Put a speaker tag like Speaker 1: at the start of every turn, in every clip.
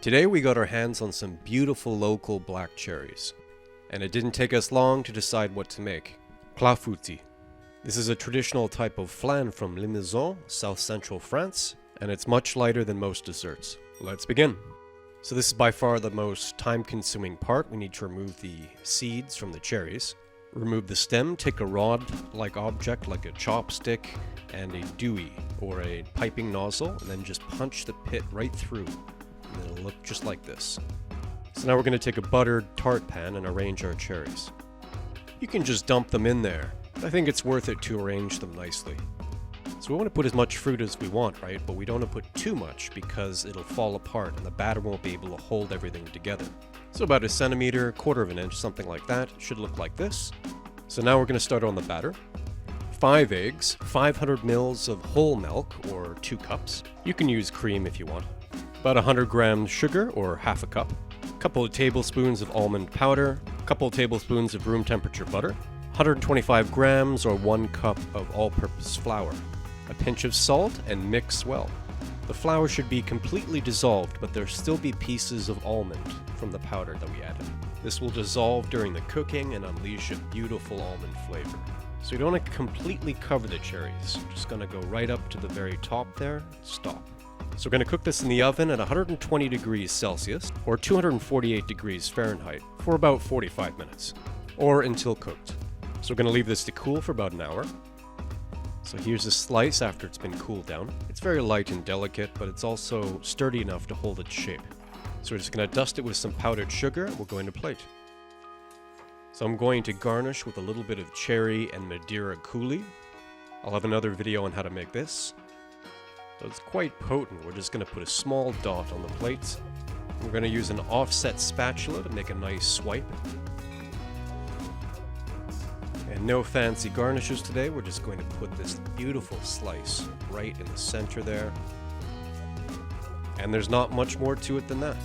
Speaker 1: Today we got our hands on some beautiful local black cherries, and it didn't take us long to decide what to make. Clafoutis. This is a traditional type of flan from Limousin, south-central France, and it's much lighter than most desserts. Let's begin. So this is by far the most time-consuming part. We need to remove the seeds from the cherries. Remove the stem, take a rod-like object like a chopstick and a dewey or a piping nozzle, and then just punch the pit right through. And it'll look just like this. So now we're going to take a buttered tart pan and arrange our cherries. You can just dump them in there. I think it's worth it to arrange them nicely. So we want to put as much fruit as we want, right? But we don't want to put too much because it'll fall apart and the batter won't be able to hold everything together. So about 1 centimeter, 1/4 of an inch, something like that. It should look like this. So now we're going to start on the batter. 5 eggs, 500 mils of whole milk, or 2 cups. You can use cream if you want. About 100 grams sugar, or half a cup. A couple of tablespoons of almond powder. A couple of tablespoons of room temperature butter. 125 grams, or 1 cup of all-purpose flour. A pinch of salt, and mix well. The flour should be completely dissolved, but there'll still be pieces of almond from the powder that we added. This will dissolve during the cooking and unleash a beautiful almond flavor. So you don't want to completely cover the cherries. You're just going to go right up to the very top there, stop. So we're going to cook this in the oven at 120 degrees Celsius, or 248 degrees Fahrenheit, for about 45 minutes, or until cooked. So we're going to leave this to cool for about an hour. So here's a slice after it's been cooled down. It's very light and delicate, but it's also sturdy enough to hold its shape. So we're just going to dust it with some powdered sugar, and we'll go into plate. So I'm going to garnish with a little bit of cherry and Madeira coulis. I'll have another video on how to make this. So it's quite potent. We're just going to put a small dot on the plate. We're going to use an offset spatula to make a nice swipe. And no fancy garnishes today. We're just going to put this beautiful slice right in the center there. And there's not much more to it than that.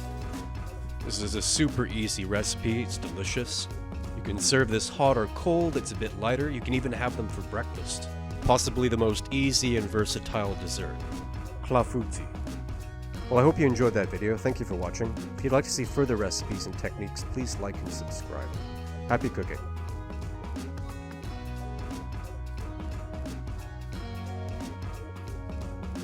Speaker 1: This is a super easy recipe. It's delicious. You can serve this hot or cold. It's a bit lighter. You can even have them for breakfast. Possibly the most easy and versatile dessert. Clafoutis. Well, I hope you enjoyed that video. Thank you for watching. If you'd like to see further recipes and techniques, please like and subscribe. Happy cooking.